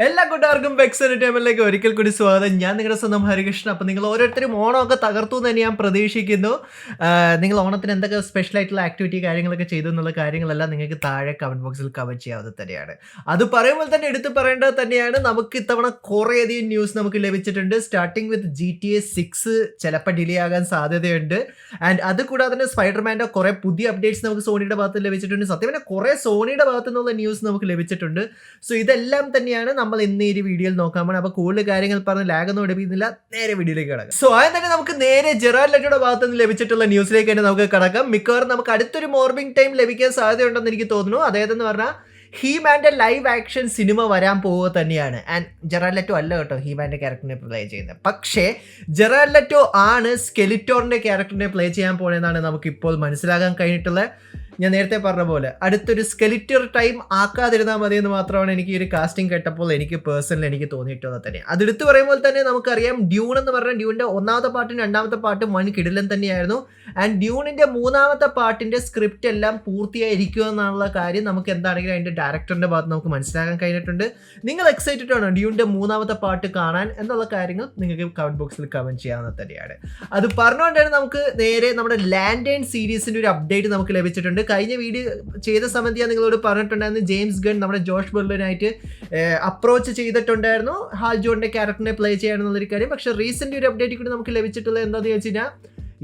എല്ലാ കൂട്ടുകാർക്കും വെക്സ് ടൈമിലേക്ക് ഒരിക്കൽ കൂടി സ്വാഗതം. ഞാൻ നിങ്ങളുടെ സ്വന്തം ഹരികൃഷ്ണൻ. അപ്പോൾ നിങ്ങൾ ഓരോരുത്തരും ഓണമൊക്കെ തകർത്തു എന്ന് തന്നെ ഞാൻ പ്രതീക്ഷിക്കുന്നു. നിങ്ങൾ ഓണത്തിന് എന്തൊക്കെ സ്പെഷ്യൽ ആയിട്ടുള്ള ആക്ടിവിറ്റി കാര്യങ്ങളൊക്കെ ചെയ്തു എന്നുള്ള കാര്യങ്ങളെല്ലാം നിങ്ങൾക്ക് താഴെ കമൻറ്റ് ബോക്സിൽ കമൻറ്റ് ചെയ്യാവുന്നത് തന്നെയാണ്. അത് പറയുമ്പോൾ തന്നെ എടുത്ത് പറയേണ്ടത് തന്നെയാണ്, നമുക്ക് ഇത്തവണ കുറേയധികം ന്യൂസ് നമുക്ക് ലഭിച്ചിട്ടുണ്ട്. സ്റ്റാർട്ടിങ് വിത്ത് GTA 6 ചിലപ്പോൾ ഡിലേ ആകാൻ സാധ്യതയുണ്ട്. ആൻഡ് അത് കൂടാതെ തന്നെ സ്പൈഡർമാൻ്റെ കുറേ പുതിയ അപ്ഡേറ്റ്സ് നമുക്ക് സോണിയുടെ ഭാഗത്ത് ലഭിച്ചിട്ടുണ്ട്. സത്യം പറഞ്ഞാൽ കുറേ സോണിയുടെ ഭാഗത്തു നിന്നുള്ള ന്യൂസ് നമുക്ക് ലഭിച്ചിട്ടുണ്ട്. സോ ഇതെല്ലാം തന്നെയാണ് നമ്മൾ ഇന്ന് ഈ വീഡിയോയിൽ നോക്കാൻ പോകണം. അപ്പോൾ കൂടുതൽ കാര്യങ്ങൾ പറഞ്ഞ് ലാഗൊന്നും എടുപ്പിക്കുന്നില്ല, നേരെ വീഡിയോയിലേക്ക് കിടക്കാം. സോ ആദ്യം തന്നെ നമുക്ക് നേരെ ജെറാർഡ് ലെറ്റോയുടെ ഭാഗത്ത് നിന്ന് ലഭിച്ചിട്ടുള്ള ന്യൂസിലേക്ക് തന്നെ നമുക്ക് കിടക്കാം. മിക്കവാറും നമുക്ക് അടുത്തൊരു മോർണിംഗ് ടൈം ലഭിക്കാൻ സാധ്യതയുണ്ടെന്ന് എനിക്ക് തോന്നുന്നു. അതായതെന്ന് പറഞ്ഞാൽ ഹീമാൻ്റെ ലൈവ് ആക്ഷൻ സിനിമ വരാൻ പോവുക തന്നെയാണ്. ആൻഡ് ജെറാർഡ് ലെറ്റോ അല്ല കേട്ടോ ഹീമാൻ്റെ ക്യാരക്ടറിനെ പ്ലേ ചെയ്യുന്നത്, പക്ഷേ ജെറാർഡ് ലെറ്റോ ആണ് സ്കെലിറ്റോറിൻ്റെ ക്യാരക്ടറിനെ പ്ലേ ചെയ്യാൻ പോകുന്നതെന്നാണ് നമുക്കിപ്പോൾ മനസ്സിലാക്കാൻ കഴിഞ്ഞിട്ടുള്ള. ഞാൻ നേരത്തെ പറഞ്ഞ പോലെ അടുത്തൊരു സ്കെലിറ്റർ ടൈം ആക്കാതിരുന്നാൽ മതി എന്ന് മാത്രമാണ് എനിക്ക് ഈ ഒരു കാസ്റ്റിംഗ് കേട്ടപ്പോൾ എനിക്ക് പേഴ്സണലി എനിക്ക് തോന്നിയിട്ടുള്ളത് തന്നെ. അതെടുത്ത് പറയുമ്പോൾ തന്നെ നമുക്കറിയാം, ഡ്യൂൺ എന്ന് പറഞ്ഞാൽ ഡ്യൂണിൻ്റെ ഒന്നാമത്തെ പാട്ടും രണ്ടാമത്തെ പാട്ടും വൻ കിടിലൻ തന്നെയായിരുന്നു. ആൻഡ് ഡ്യൂണിൻ്റെ മൂന്നാമത്തെ പാട്ടിൻ്റെ സ്ക്രിപ്റ്റ് എല്ലാം പൂർത്തിയായിരിക്കുക എന്നുള്ള കാര്യം നമുക്ക് എന്താണെങ്കിലും അതിൻ്റെ ഡയറക്ടറിൻ്റെ ഭാഗത്ത് നമുക്ക് മനസ്സിലാക്കാൻ കഴിഞ്ഞിട്ടുണ്ട്. നിങ്ങൾ എക്സൈറ്റഡ് ആണോ ഡ്യൂണിൻ്റെ മൂന്നാമത്തെ പാട്ട് കാണാൻ എന്നുള്ള കാര്യങ്ങൾ നിങ്ങൾക്ക് കമൻറ്റ് ബോക്സിൽ കമൻറ്റ് ചെയ്യാവുന്നത് തന്നെയാണ്. അത് പറഞ്ഞുകൊണ്ടാണ് നമുക്ക് നേരെ നമ്മുടെ ലാൻഡേൺ സീരീസിൻ്റെ ഒരു അപ്ഡേറ്റ് നമുക്ക് ലഭിച്ചിട്ടുണ്ട്. കഴിഞ്ഞ വീഡിയോ ചെയ്ത സമയത്ത് ഞാൻ നിങ്ങളോട് പറഞ്ഞിട്ടുണ്ടായിരുന്നു, ജെയിംസ് ഗൺ നമ്മുടെ ജോഷ് ബെർലിനായിട്ട് അപ്രോച്ച് ചെയ്തിട്ടുണ്ടായിരുന്നു ഹാൽ ജോണിന്റെ ക്യാരക്ടറിനെ പ്ലേ ചെയ്യാനെന്നുള്ളൊരു കാര്യം. പക്ഷേ റീസെന്റ് ഒരു അപ്ഡേറ്റ് കൂടി നമുക്ക് ലഭിച്ചിട്ടുള്ളത് എന്താണെന്ന് ചോദിച്ചു കഴിഞ്ഞാൽ,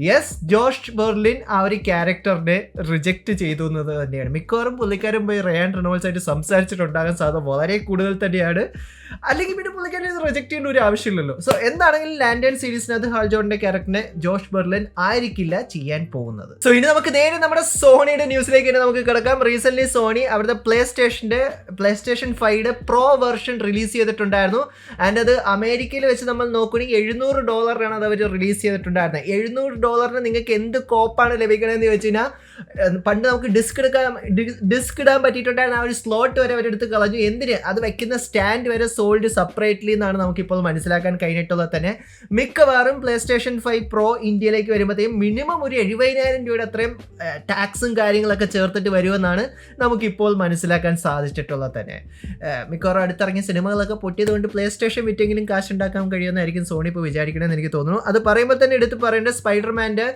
യെസ്, ജോഷ് ബെർലിൻ ആ ഒരു ക്യാരക്ടറിനെ റിജക്റ്റ് ചെയ്തു എന്നത് തന്നെയാണ്. മിക്കവാറും പുള്ളിക്കാരൻ പോയി റയാൻ റെനോൾഡ്സ് ആയിട്ട് സംസാരിച്ചിട്ടുണ്ടാകാൻ സാധ്യത വളരെ കൂടുതൽ തന്നെയാണ്. അല്ലെങ്കിൽ പിന്നെ പുള്ളിക്കാരൻ ഇത് റിജക്ട് ചെയ്യേണ്ട ഒരു ആവശ്യമില്ലല്ലോ. സോ എന്താണെങ്കിലും ലാൻഡേൺ സീരീസിനകത്ത് ഹാൾ ജോണിന്റെ ക്യാരക്ടറിനെ ജോഷ് ബെർലിൻ ആയിരിക്കില്ല ചെയ്യാൻ പോകുന്നത്. സോ ഇനി നമുക്ക് നേരെ നമ്മുടെ സോണിയുടെ ന്യൂസിലേക്ക് തന്നെ നമുക്ക് കിടക്കാം. റീസെന്റ് സോണി അവിടുത്തെ play station 5 pro version release ചെയ്തിട്ടുണ്ടായിരുന്നു. ആൻഡ് അത് അമേരിക്കയിൽ വെച്ച് നമ്മൾ നോക്കുകയാണെങ്കിൽ $700 അത് അവർ റിലീസ് ചെയ്തിട്ടുണ്ടായിരുന്നത്. $700 നിങ്ങൾക്ക് എന്ത് കോപ്പാണ് ലഭിക്കണമെന്ന് ചോദിച്ചു കഴിഞ്ഞാൽ, പണ്ട് നമുക്ക് ഡിസ്ക് ഇടാൻ പറ്റിയിട്ടുണ്ടായിരുന്ന ആ ഒരു സ്ലോട്ട് വരെ അവരെടുത്ത് കളഞ്ഞു. എന്തിന്? അത് വെക്കുന്ന സ്റ്റാൻഡ് വരെ സോൾഡ് സെപ്പറേറ്റ്ലി എന്നാണ് നമുക്കിപ്പോൾ മനസ്സിലാക്കാൻ കഴിഞ്ഞിട്ടുള്ളത് തന്നെ. മിക്കവാറും പ്ലേ സ്റ്റേഷൻ 5 പ്രോ ഇന്ത്യയിലേക്ക് വരുമ്പോഴത്തേക്കും മിനിമം ഒരു 70,000 രൂപയുടെ അത്രയും ടാക്സും കാര്യങ്ങളൊക്കെ ചേർത്തിട്ട് വരുമെന്നാണ് നമുക്കിപ്പോൾ മനസ്സിലാക്കാൻ സാധിച്ചിട്ടുള്ളത് തന്നെ. മിക്കവാറും അടുത്തിറങ്ങിയ സിനിമകളൊക്കെ പൊട്ടിയതുകൊണ്ട് പ്ലേ സ്റ്റേഷൻ വിറ്റെങ്കിലും കാശ് ഉണ്ടാക്കാൻ കഴിയുമെന്നായിരിക്കും സോണി ഇപ്പോൾ വിചാരിക്കണമെന്ന് എനിക്ക് തോന്നുന്നു. അത് പറയുമ്പോൾ തന്നെ എടുത്ത് പറയേണ്ട, സ്പൈഡർമാൻ്റെ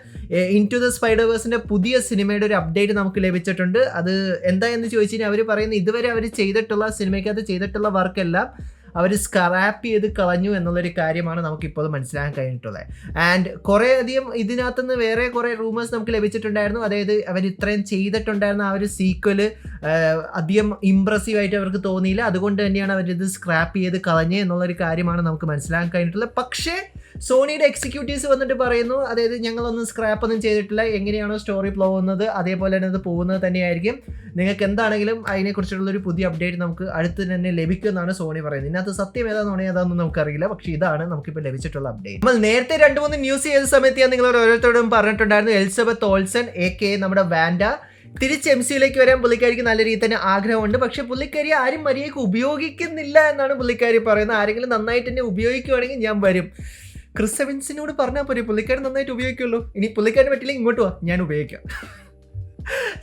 ഇൻടു ദ സ്പൈഡർവേഴ്സിൻ്റെ പുതിയ സിനിമയുടെ ഒരു അപ്ഡേറ്റ് നമുക്ക് ലഭിച്ചിട്ടുണ്ട്. അത് എന്തായെന്ന് ചോദിച്ചു കഴിഞ്ഞാൽ, അവർ പറയുന്നത് ഇതുവരെ അവർ ചെയ്തിട്ടുള്ള സിനിമയ്ക്കകത്ത് ചെയ്തിട്ടുള്ള വർക്കെല്ലാം അവർ സ്ക്രാപ്പ് ചെയ്ത് കളഞ്ഞു എന്നുള്ളൊരു കാര്യമാണ് നമുക്കിപ്പോൾ മനസ്സിലാക്കാൻ കഴിഞ്ഞിട്ടുള്ളത്. ആൻഡ് കുറേ അധികം ഇതിനകത്തുനിന്ന് വേറെ കുറേ റൂമേഴ്സ് നമുക്ക് ലഭിച്ചിട്ടുണ്ടായിരുന്നു. അതായത് അവർ ഇത്രയും ചെയ്തിട്ടുണ്ടായിരുന്ന ആ ഒരു സീക്വൽ അധികം ഇംപ്രസീവായിട്ട് അവർക്ക് തോന്നിയില്ല, അതുകൊണ്ട് തന്നെയാണ് അവരിത് സ്ക്രാപ്പ് ചെയ്ത് കളഞ്ഞ് എന്നുള്ളൊരു കാര്യമാണ് നമുക്ക് മനസ്സിലാക്കാൻ കഴിഞ്ഞിട്ടുള്ളത്. പക്ഷേ സോണിയുടെ എക്സിക്യൂട്ടീവ്സ് വന്നിട്ട് പറയുന്നു, അതായത് ഞങ്ങളൊന്നും സ്ക്രാപ്പ് ഒന്നും ചെയ്തിട്ടില്ല, എങ്ങനെയാണോ സ്റ്റോറി പോകുന്നത് അതേപോലെ തന്നെ അത് പോകുന്നത് തന്നെയായിരിക്കും. നിങ്ങൾക്ക് എന്താണെങ്കിലും അതിനെക്കുറിച്ചുള്ളൊരു പുതിയ അപ്ഡേറ്റ് നമുക്ക് അടുത്ത് തന്നെ ലഭിക്കുമെന്നാണ് സോണി പറയുന്നത്. ഇതിനകത്ത് സത്യം ഏതാണെന്ന് നമുക്കറിയില്ല, പക്ഷേ ഇതാണ് നമുക്കിപ്പോൾ ലഭിച്ചിട്ടുള്ള അപ്ഡേറ്റ്. നമ്മൾ നേരത്തെ 2-3 ന്യൂസ് ചെയ്ത സമയത്ത് ഞാൻ നിങ്ങളോട് ഓരോരുത്തരോടും പറഞ്ഞിട്ടുണ്ടായിരുന്നു, എലിസബത്ത് ഓൾസൺ AK നമ്മുടെ വാൻഡ തിരിച്ച് MCUലേക്ക് വരാൻ പുള്ളിക്കാരിക്ക് നല്ല രീതിയിൽ തന്നെ ആഗ്രഹമുണ്ട്. പക്ഷേ പുള്ളിക്കാരി ആരും മര്യാദയ്ക്ക് ഉപയോഗിക്കുന്നില്ല എന്നാണ് പുള്ളിക്കാരി പറയുന്നത്. ആരെങ്കിലും നന്നായിട്ട് തന്നെ ഉപയോഗിക്കുവാണെങ്കിൽ ഞാൻ വരും. ക്രിസ് എവൻസിനോട് പറഞ്ഞാൽ പോരെ, പുള്ളിക്കാരൻ നന്നായിട്ട് ഉപയോഗിക്കുമല്ലോ. ഇനി പുള്ളിക്കാരന് പറ്റില്ലെങ്കിൽ ഇങ്ങോട്ട് വാ, ഞാൻ ഉപയോഗിക്കാം.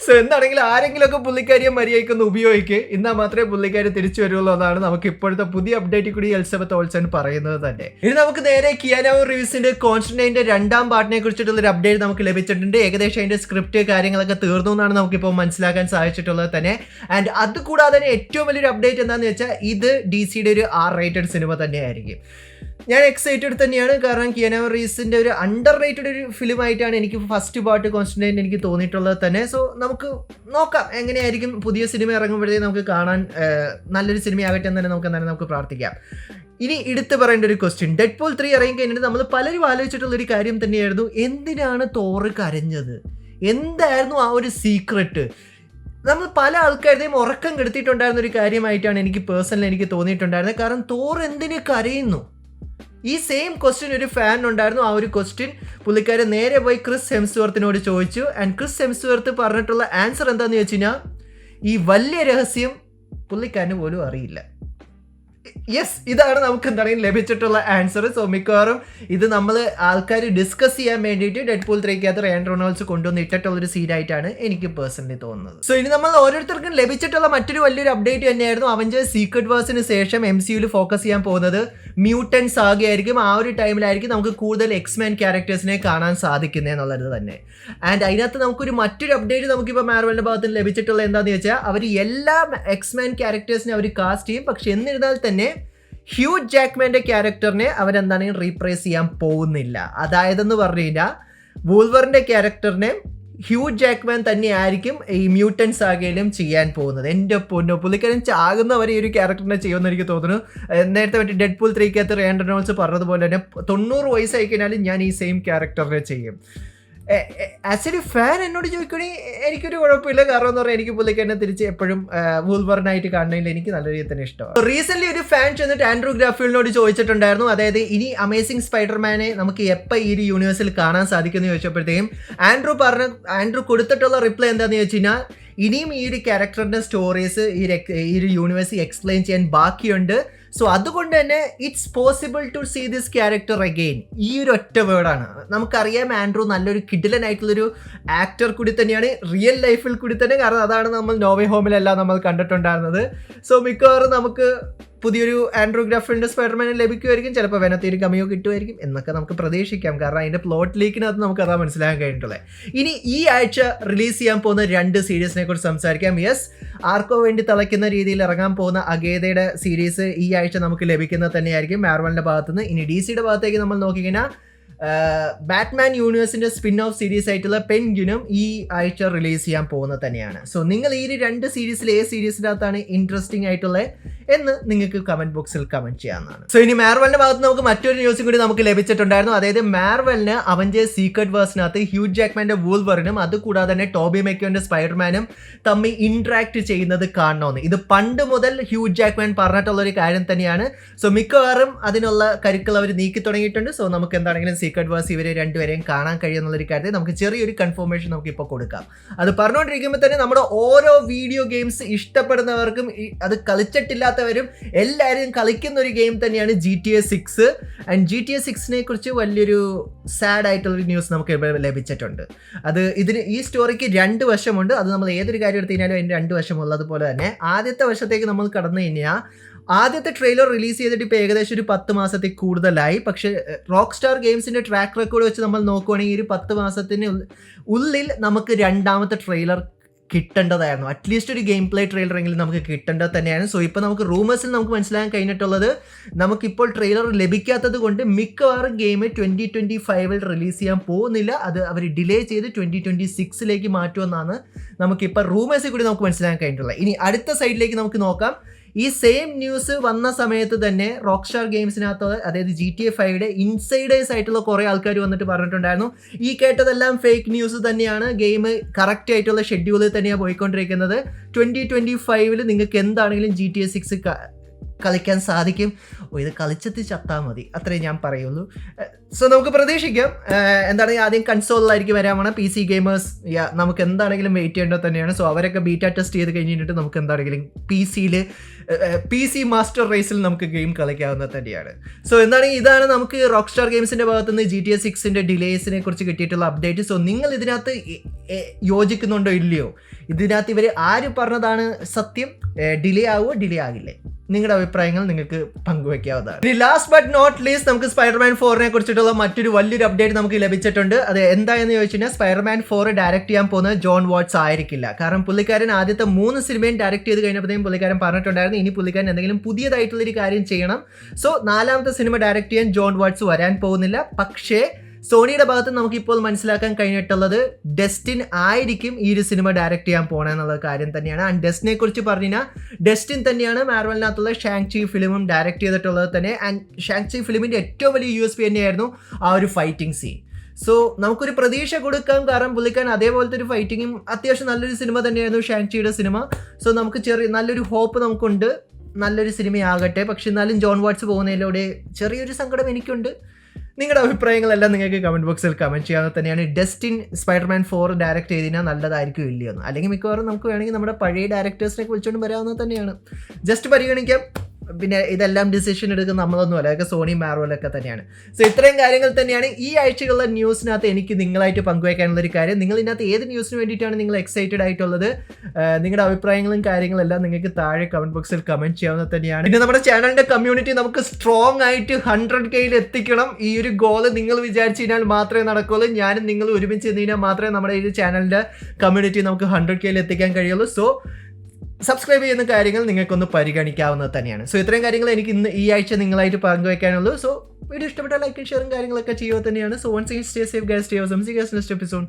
സോ എന്താണെങ്കിലും ആരെങ്കിലുമൊക്കെ പുള്ളിക്കാരിയെ മര്യാദയ്ക്കൊന്ന് ഉപയോഗിക്കുക, എന്നാൽ മാത്രമേ പുള്ളിക്കാരി തിരിച്ചു വരുള്ളൂ എന്നാണ് നമുക്ക് ഇപ്പോഴത്തെ പുതിയ അപ്ഡേറ്റിൽ കൂടി എലിസബത്ത് ഓൾസൺ പറയുന്നത് തന്നെ. ഇനി നമുക്ക് നേരെ കിയാനോ റീവ്സിന്റെ കോൺസ്റ്റന്റൈന്റെ 2ാം പാർട്ടിനെ കുറിച്ചിട്ടുള്ള ഒരു അപ്ഡേറ്റ് നമുക്ക് ലഭിച്ചിട്ടുണ്ട്. ഏകദേശം അതിന്റെ സ്ക്രിപ്റ്റ് കാര്യങ്ങളൊക്കെ തീർന്നു എന്നാണ് നമുക്കിപ്പോൾ മനസ്സിലാക്കാൻ സാധിച്ചിട്ടുള്ളത് തന്നെ. ആൻഡ് അതുകൂടാതെ തന്നെ ഏറ്റവും വലിയൊരു അപ്ഡേറ്റ് എന്താണെന്ന് വെച്ചാൽ, ഇത് DC-യുടെ ഒരു R-rated സിനിമ തന്നെയായിരിക്കും. ഞാൻ എക്സൈറ്റഡ് തന്നെയാണ്, കാരണം കിയാനോ റീവ്സിൻ്റെ ഒരു അണ്ടർ റേറ്റഡ് ഒരു ഫിലിമായിട്ടാണ് എനിക്ക് ഫസ്റ്റ് പാർട്ട് കോൺസ്റ്റന്റൈൻ എനിക്ക് തോന്നിയിട്ടുള്ളത് തന്നെ. സോ നമുക്ക് നോക്കാം എങ്ങനെയായിരിക്കും പുതിയ സിനിമ ഇറങ്ങുമ്പോഴത്തേക്ക് നമുക്ക് കാണാൻ നല്ലൊരു സിനിമയാകട്ടെ എന്ന് തന്നെ നമുക്ക് പ്രാർത്ഥിക്കാം. ഇനി എടുത്തു പറയേണ്ട ഒരു ക്വസ്റ്റ്യൻ, ഡെഡ്പൂൾ 3 ഇറങ്ങി കഴിഞ്ഞിട്ട് നമ്മൾ പലരും ആലോചിച്ചിട്ടുള്ളൊരു കാര്യം തന്നെയായിരുന്നു, എന്തിനാണ് തോർ കരഞ്ഞത്? എന്തായിരുന്നു ആ ഒരു സീക്രട്ട്? നമ്മൾ പല ആൾക്കാരുടെയും ഉറക്കം കെടുത്തിട്ടുണ്ടായിരുന്ന ഒരു കാര്യമായിട്ടാണ് എനിക്ക് പേഴ്സണലി എനിക്ക് തോന്നിയിട്ടുണ്ടായിരുന്നത്. കാരണം തോർ എന്തിനു കരയുന്നു? ഈ സെയിം ക്വസ്റ്റ്യൻ ഒരു ഫാൻ ഉണ്ടായിരുന്നു. ആ ഒരു ക്വസ്റ്റ്യൻ പുള്ളിക്കാരൻ നേരെ പോയി ക്രിസ് ഹെംസ്വർത്തിനോട് ചോദിച്ചു. ആൻഡ് ക്രിസ് ഹെംസ്വർത്ത് പറഞ്ഞിട്ടുള്ള ആൻസർ എന്താണെന്ന് ചോദിച്ചു കഴിഞ്ഞാൽ, ഈ വലിയ രഹസ്യം പുള്ളിക്കാരന് പോലും അറിയില്ല. യെസ്, ഇതാണ് നമുക്ക് എന്താണെങ്കിൽ ലഭിച്ചിട്ടുള്ള ആൻസർ. സോ മിക്കവാറും ഇത് നമ്മൾ ആൾക്കാർ ഡിസ്കസ് ചെയ്യാൻ വേണ്ടിയിട്ട് ഡെഡ്പൂൾ 3 റയൻ റൊണാൾഡ്സ് കൊണ്ടുവന്ന് ഇട്ടിട്ടുള്ളൊരു സീനായിട്ടാണ് എനിക്ക് പേഴ്സണലി തോന്നുന്നത്. സോ ഇനി നമ്മൾ ഓരോരുത്തർക്കും ലഭിച്ചിട്ടുള്ള മറ്റൊരു വലിയൊരു അപ്ഡേറ്റ് തന്നെയായിരുന്നു. അവഞ്ചേഴ്സ് സീക്രട്ട് വേഴ്സിന് ശേഷം MCUയിൽ ഫോക്കസ് ചെയ്യാൻ പോകുന്നത് മ്യൂട്ടൻസ് ആകെയായിരിക്കും. ആ ഒരു ടൈമിലായിരിക്കും നമുക്ക് കൂടുതൽ എക്സ്മാൻ ക്യാരക്ടേഴ്സിനെ കാണാൻ സാധിക്കുന്നത് എന്നുള്ളത് തന്നെ. ആൻഡ് അതിനകത്ത് നമുക്കൊരു മറ്റൊരു അപ്ഡേറ്റ് നമുക്കിപ്പോൾ മാർവലിൻ്റെ ഭാഗത്ത് നിന്ന് ലഭിച്ചിട്ടുള്ള എന്താണെന്ന് വെച്ചാൽ അവർ എല്ലാ എക്സ്മാൻ ക്യാരക്ടേഴ്സിനെ അവർ കാസ്റ്റ് ചെയ്യും. പക്ഷെ എന്നിരുന്നാൽ തന്നെ ഹ്യൂ ജാക്മാന്റെ ക്യാരക്ടറിനെ അവരെന്താണെങ്കിൽ റീപ്ലേസ് ചെയ്യാൻ പോകുന്നില്ല. അതായതെന്ന് പറഞ്ഞു കഴിഞ്ഞാൽ വൂൾവറിന്റെ ക്യാരക്ടറിനെ ഹ്യൂ ജാക്മാൻ തന്നെയായിരിക്കും ഈ മ്യൂട്ടൻസ് ആകെയിലും ചെയ്യാൻ പോകുന്നത്. എൻ്റെ പൊന്നോ, പുള്ളിക്കാരൻ ചാകുന്നവരെ ഈ ഒരു ക്യാരക്ടറിനെ ചെയ്യുമെന്ന് എനിക്ക് തോന്നുന്നു. നേരത്തെ മറ്റേ ഡെഡ്പൂൾ 3 റയൻ റൊണാൾഡ്സ് പറഞ്ഞതുപോലെ തന്നെ 90 വയസ്സായി കഴിഞ്ഞാലും ഞാൻ ഈ സെയിം ക്യാരക്ടറിനെ ചെയ്യും. ആക്ച്വലി ഫാൻ എന്നോട് ചോദിക്കുകയാണെങ്കിൽ എനിക്കൊരു കുഴപ്പമില്ല. കാരണം എന്ന് പറഞ്ഞാൽ എനിക്ക് പുള്ളിക്കാരനെ തിരിച്ച് എപ്പോഴും വൂൾവറിനായിട്ട് കാണണമെങ്കിൽ എനിക്ക് നല്ല രീതിയിൽ തന്നെ ഇഷ്ടമാണ്. റീസെന്റ് ഒരു ഫാൻ ചെന്നിട്ട് ആൻഡ്രൂ ഗ്രാഫീൽഡിനോട് ചോദിച്ചിട്ടുണ്ടായിരുന്നു, അതായത് ഇനി അമേസിംഗ് സ്പൈഡർമാനെ നമുക്ക് എപ്പോൾ ഈ ഒരു യൂണിവേഴ്സിൽ കാണാൻ സാധിക്കുമെന്ന് ചോദിച്ചപ്പോഴത്തേക്കും ആൻഡ്രൂ കൊടുത്തിട്ടുള്ള റിപ്ലൈ എന്താണെന്ന് ചോദിച്ചു കഴിഞ്ഞാൽ ഇനിയും ഈ ഒരു ക്യാരക്ടറിന്റെ സ്റ്റോറീസ് ഈ ഒരു യൂണിവേഴ്സ് എക്സ്പ്ലെയിൻ ചെയ്യാൻ ബാക്കിയുണ്ട്. സോ അതുകൊണ്ട് തന്നെ it's possible to see this character again. ഈ ഒരു ഒറ്റ വേർഡാണ്. നമുക്കറിയാം ആൻഡ്രൂ നല്ലൊരു കിഡിലനായിട്ടുള്ളൊരു ആക്ടർ കൂടി തന്നെയാണ് റിയൽ ലൈഫിൽ കൂടി തന്നെ. കാരണം അതാണ് നമ്മൾ നോവേ ഹോമിലെല്ലാം നമ്മൾ കണ്ടിട്ടുണ്ടായിരുന്നത്. സോ മിക്കവാറും നമുക്ക് പുതിയൊരു ആൻഡ്രൂ ഗ്രാഫീൽഡിന്റെ സ്പൈഡർമാനെ ലഭിക്കുമായിരിക്കും. ചിലപ്പോൾ വെനത്തിയൊരു കമിയോ കിട്ടുമായിരിക്കും എന്നൊക്കെ നമുക്ക് പ്രതീക്ഷിക്കാം. കാരണം അതിൻ്റെ പ്ലോട്ട് ലീക്കിനകത്ത് നമുക്ക് അതാ മനസ്സിലാക്കാൻ കഴിഞ്ഞിട്ടുള്ളത്. ഇനി ഈ ആഴ്ച റിലീസ് ചെയ്യാൻ പോകുന്ന 2 സീരീസിനെ കുറിച്ച് സംസാരിക്കാം. യെസ്, ആർക്കോ വേണ്ടി തിളയ്ക്കുന്ന രീതിയിൽ ഇറങ്ങാൻ പോകുന്ന അഗേതയുടെ സീരീസ് ഈ ആഴ്ച നമുക്ക് ലഭിക്കുന്നത് തന്നെയായിരിക്കും മാർവലിൻ്റെ ഭാഗത്തുനിന്ന്. ഇനി DC യുടെ ഭാഗത്തേക്ക് നമ്മൾ നോക്കിക്കഴിഞ്ഞാൽ ബാറ്റ്മാൻ യൂണിവേഴ്സിന്റെ സ്പിൻ ഓഫ് സീരീസ് ആയിട്ടുള്ള പെൻഗ്വിനും ഈ ആഴ്ച റിലീസ് ചെയ്യാൻ പോകുന്നത് തന്നെയാണ്. സോ നിങ്ങൾ ഈ 2 സീരീസിൽ സീരീസിനകത്താണ് ഇൻട്രസ്റ്റിംഗ് ആയിട്ടുള്ളത് എന്ന് നിങ്ങൾക്ക് കമന്റ് ബോക്സിൽ കമന്റ് ചെയ്യാവുന്നതാണ്. സോ ഇനി മാർവലിന്റെ ഭാഗത്ത് നമുക്ക് മറ്റൊരു ന്യൂസും കൂടി നമുക്ക് ലഭിച്ചിട്ടുണ്ടായിരുന്നു. അതായത് മാർവലിന് അവഞ്ചേഴ്സ് സീക്രട്ട് വേഴ്സിനകത്ത് ഹ്യൂ ജാക്മാന്റെ വൂൾവറിനും അതുകൂടാതെ തന്നെ ടോബി മെക്കോന്റെ സ്പൈഡർമാനും തമ്മിൽ ഇന്ററാക്ട് ചെയ്യുന്നത് കാണണമെന്ന്. ഇത് പണ്ട് മുതൽ ഹ്യൂ ജാക്മാൻ പറഞ്ഞിട്ടുള്ള ഒരു കാര്യം തന്നെയാണ്. സോ മിക്കവാറും അതിനുള്ള കരുക്കൾ അവർ നീക്കി തുടങ്ങിയിട്ടുണ്ട്. സോ നമുക്ക് എന്താണെങ്കിലും സീക്രട്ട് വേഴ്സ് ഇവരെ രണ്ടുപേരെയും കാണാൻ കഴിയുമെന്നുള്ളൊരു കാര്യത്തിൽ നമുക്ക് ചെറിയൊരു കൺഫർമേഷൻ നമുക്ക് ഇപ്പോൾ കൊടുക്കാം. അത് പറഞ്ഞുകൊണ്ടിരിക്കുമ്പോൾ തന്നെ നമ്മുടെ ഓരോ വീഡിയോ ഗെയിംസ് ഇഷ്ടപ്പെടുന്നവർക്കും അത് കളിച്ചിട്ടില്ലാത്തവരും എല്ലാവരും കളിക്കുന്ന ഒരു ഗെയിം തന്നെയാണ് GTA 6. ആൻഡ് GTA 6നെ കുറിച്ച് വലിയൊരു സാഡ് ആയിട്ടുള്ളൊരു ന്യൂസ് നമുക്ക് ലഭിച്ചിട്ടുണ്ട്. ഈ സ്റ്റോറിക്ക് 2 വശമുണ്ട്. അത് നമ്മൾ ഏതൊരു കാര്യം എടുത്തു കഴിഞ്ഞാലും അതിന് 2 വശമുള്ളതുപോലെ തന്നെ ആദ്യത്തെ വശത്തേക്ക് നമ്മൾ കടന്നു കഴിഞ്ഞാൽ ആദ്യത്തെ ട്രെയിലർ റിലീസ് ചെയ്തിട്ട് ഇപ്പോൾ ഏകദേശം ഒരു 10 മാസത്തിൽ കൂടുതലായി. പക്ഷേ റോക്ക് സ്റ്റാർ ഗെയിംസിൻ്റെ ട്രാക്ക് റെക്കോർഡ് വെച്ച് നമ്മൾ നോക്കുവാണെങ്കിൽ ഒരു 10 മാസത്തിന് ഉള്ളിൽ നമുക്ക് 2ാമത്തെ ട്രെയിലർ കിട്ടേണ്ടതായിരുന്നു. അറ്റ്ലീസ്റ്റ് ഒരു ഗെയിം പ്ലേ ട്രെയിലർ എങ്കിലും നമുക്ക് കിട്ടേണ്ടത് തന്നെയാണ്. സോ ഇപ്പോൾ നമുക്ക് റൂമേഴ്സിൽ നമുക്ക് മനസ്സിലാക്കാൻ കഴിഞ്ഞിട്ടുള്ളത് നമുക്കിപ്പോൾ ട്രെയിലർ ലഭിക്കാത്തത് കൊണ്ട് മിക്കവാറും ഗെയിം 2025 റിലീസ് ചെയ്യാൻ പോകുന്നില്ല. അത് അവർ ഡിലേ ചെയ്ത് 2026 മാറ്റുമെന്നാണ് നമുക്കിപ്പോൾ റൂമേഴ്സിൽ കൂടി നമുക്ക് മനസ്സിലാക്കാൻ കഴിഞ്ഞിട്ടുള്ളത്. ഇനി അടുത്ത സൈഡിലേക്ക് നമുക്ക് നോക്കാം. ഈ സെയിം ന്യൂസ് വന്ന സമയത്ത് തന്നെ റോക്ക് സ്റ്റാർ ഗെയിംസിനകത്ത്, അതായത് GTA 5യുടെ ഇൻസൈഡേഴ്സ് ആയിട്ടുള്ള കുറേ ആൾക്കാർ വന്നിട്ട് പറഞ്ഞിട്ടുണ്ടായിരുന്നു ഈ കേട്ടതെല്ലാം ഫേക്ക് ന്യൂസ് തന്നെയാണ്, ഗെയിം കറക്റ്റ് ആയിട്ടുള്ള ഷെഡ്യൂളിൽ തന്നെയാണ് പോയിക്കൊണ്ടിരിക്കുന്നത്, 2025 നിങ്ങൾക്ക് എന്താണെങ്കിലും GTA 6 കളിക്കാൻ സാധിക്കും. ഇത് കളിച്ചെത്തി ചത്താൽ മതി, അത്രേ ഞാൻ പറയുള്ളൂ. സോ നമുക്ക് പ്രതീക്ഷിക്കാം. എന്താണെങ്കിൽ ആദ്യം കൺസോളിലായിരിക്കും വരാമാണ്. PC ഗെയിമേഴ്സ് നമുക്ക് എന്താണെങ്കിലും വെയിറ്റ് ചെയ്യേണ്ടത് തന്നെയാണ്. സോ അവരൊക്കെ ബീറ്റ ടെസ്റ്റ് ചെയ്ത് കഴിഞ്ഞിട്ട് നമുക്ക് എന്താണെങ്കിലും PC മാസ്റ്റർ റേസിൽ നമുക്ക് ഗെയിം കളിക്കാവുന്നത് തന്നെയാണ്. സോ എന്താണെങ്കിൽ ഇതാണ് നമുക്ക് റോക്ക് സ്റ്റാർ ഗെയിംസിൻ്റെ ഭാഗത്തുനിന്ന് GTA 6ൻ്റെ ഡിലേസിനെ കുറിച്ച് കിട്ടിയിട്ടുള്ള അപ്ഡേറ്റ്. സോ നിങ്ങൾ ഇതിനകത്ത് യോജിക്കുന്നുണ്ടോ ഇല്ലയോ? ഇതിനകത്ത് ഇവർ ആര് പറഞ്ഞതാണ് സത്യം? ഡിലേ ആവുമോ ഡിലേ ആകില്ലേ? നിങ്ങളുടെ അഭിപ്രായങ്ങൾ നിങ്ങൾക്ക് പങ്കുവെക്കാവുന്നതാണ്. ലാസ്റ്റ് ബട്ട് നോട്ട് ലീസ്റ്റ് നമുക്ക് സ്പൈഡർമാൻ 4നെ കുറിച്ചിട്ടുള്ള മറ്റൊരു വലിയൊരു അപ്ഡേറ്റ് നമുക്ക് ലഭിച്ചിട്ടുണ്ട്. അത് എന്തായെന്ന് ചോദിച്ചു കഴിഞ്ഞാൽ സ്പൈഡർമാൻ 4 ഡയറക്റ്റ് ചെയ്യാൻ പോകുന്നത് ജോൺ വാട്ട്സ് ആയിരിക്കില്ല. കാരണം പുള്ളിക്കാരൻ ആദ്യത്തെ 3 സിനിമയും ഡയറക്റ്റ് ചെയ്ത് കഴിഞ്ഞപ്പോഴത്തേക്കും പുള്ളിക്കാരൻ പറഞ്ഞിട്ടുണ്ടായിരുന്നു ഇനി പുള്ളിക്കാരൻ എന്തെങ്കിലും പുതിയതായിട്ടുള്ളൊരു കാര്യം ചെയ്യണം. സോ 4ാമത്തെ സിനിമ ഡയറക്റ്റ് ചെയ്യാൻ ജോൺ വാട്ട്സ് വരാൻ പോകുന്നില്ല. പക്ഷേ സോണിയുടെ ഭാഗത്ത് നമുക്കിപ്പോൾ മനസ്സിലാക്കാൻ കഴിഞ്ഞിട്ടുള്ളത് ഡെസ്റ്റിൻ ആയിരിക്കും ഈ ഒരു സിനിമ ഡയറക്റ്റ് ചെയ്യാൻ പോകണമെന്നുള്ള കാര്യം തന്നെയാണ്. ആൻഡ് ഡെസ്റ്റിനെ കുറിച്ച് പറഞ്ഞാൽ ഡെസ്റ്റിൻ തന്നെയാണ് മാർവലിനകത്തുള്ള ഷാങ്-ചി ഫിലിമും ഡയറക്റ്റ് ചെയ്തിട്ടുള്ളത് തന്നെ. ആൻഡ് ഷാങ്-ചി ഫിലിമിൻ്റെ ഏറ്റവും വലിയ USP തന്നെയായിരുന്നു ആ ഒരു ഫൈറ്റിംഗ് സീൻ. സോ നമുക്കൊരു പ്രതീക്ഷ കൊടുക്കാം. കാരണം പുള്ളിക്കാൻ അതേപോലത്തെ ഒരു ഫൈറ്റിങ്ങും അത്യാവശ്യം നല്ലൊരു സിനിമ തന്നെയായിരുന്നു ഷാങ്-ചിയുടെ സിനിമ. സോ നമുക്ക് നല്ലൊരു ഹോപ്പ് നമുക്കുണ്ട്, നല്ലൊരു സിനിമയാകട്ടെ. പക്ഷെ എന്നാലും ജോൺ വാട്ട്സ് പോകുന്നതിലൂടെ ചെറിയൊരു സങ്കടം എനിക്കുണ്ട്. നിങ്ങളുടെ അഭിപ്രായങ്ങളെല്ലാം നിങ്ങൾക്ക് കമൻറ്റ് ബോക്സിൽ കമൻറ്റ് ചെയ്യാവുന്നത് തന്നെയാണ്. ഡെസ്റ്റിൻ സ്പൈഡർമാൻ 4 ഡയറക്റ്റ് ചെയ്തിനാൽ നല്ലതായിരിക്കും ഇല്ലയെന്ന്. അല്ലെങ്കിൽ മിക്കവാറും നമുക്ക് വേണമെങ്കിൽ നമ്മുടെ പഴയ ഡയറക്ടേഴ്സിനെ വിളിച്ചുകൊണ്ട് വരാവുന്നത് തന്നെയാണ്. ജസ്റ്റ് പരിഗണിക്കാം. പിന്നെ ഇതെല്ലാം ഡിസിഷൻ എടുക്കുന്ന നമ്മളൊന്നുമല്ല, അതൊക്കെ സോണി മാർവലൊക്കെ തന്നെയാണ്. സോ ഇത്രയും കാര്യങ്ങൾ തന്നെയാണ് ഈ ആഴ്ചയുള്ള ന്യൂസിനകത്ത് എനിക്ക് നിങ്ങളായിട്ട് പങ്കുവയ്ക്കാനുള്ളൊരു കാര്യം. നിങ്ങൾ ഇതിനകത്ത് ഏത് ന്യൂസിന് വേണ്ടിയിട്ടാണ് നിങ്ങൾ എക്സൈറ്റഡ് ആയിട്ടുള്ളത്? നിങ്ങളുടെ അഭിപ്രായങ്ങളും കാര്യങ്ങളെല്ലാം നിങ്ങൾക്ക് താഴെ കമൻറ്റ് ബോക്സിൽ കമൻറ്റ് ചെയ്യാവുന്നത് തന്നെയാണ്. പിന്നെ നമ്മുടെ ചാനലിൻ്റെ കമ്മ്യൂണിറ്റി നമുക്ക് സ്ട്രോങ് ആയിട്ട് 100K എത്തിക്കണം. ഈ ഒരു ഗോള് നിങ്ങൾ വിചാരിച്ചു കഴിഞ്ഞാൽ മാത്രമേ നടക്കുള്ളൂ. ഞാനും നിങ്ങൾ ഒരുമിച്ച് കഴിഞ്ഞാൽ മാത്രമേ നമ്മുടെ ഈ ചാനലിൻ്റെ കമ്മ്യൂണിറ്റി നമുക്ക് 100K എത്തിക്കാൻ കഴിയുള്ളൂ. സോ സബ്സ്ക്രൈബ് ചെയ്യുന്ന കാര്യങ്ങൾ നിങ്ങൾക്കൊന്ന് പരിഗണിക്കാവുന്നത് തന്നെയാണ്. സോ ഇത്രയും കാര്യങ്ങൾ എനിക്ക് ഇന്ന് ഈ ആഴ്ച നിങ്ങളായിട്ട് പങ്കുവയ്ക്കാനുള്ളൂ. സോ വീഡിയോ ഇഷ്ടപ്പെട്ട ലൈക്കും ഷെയറും കാര്യങ്ങളൊക്കെ ചെയ്യുക തന്നെയാണ്. So once again stay safe guys, stay awesome. See you guys next episode.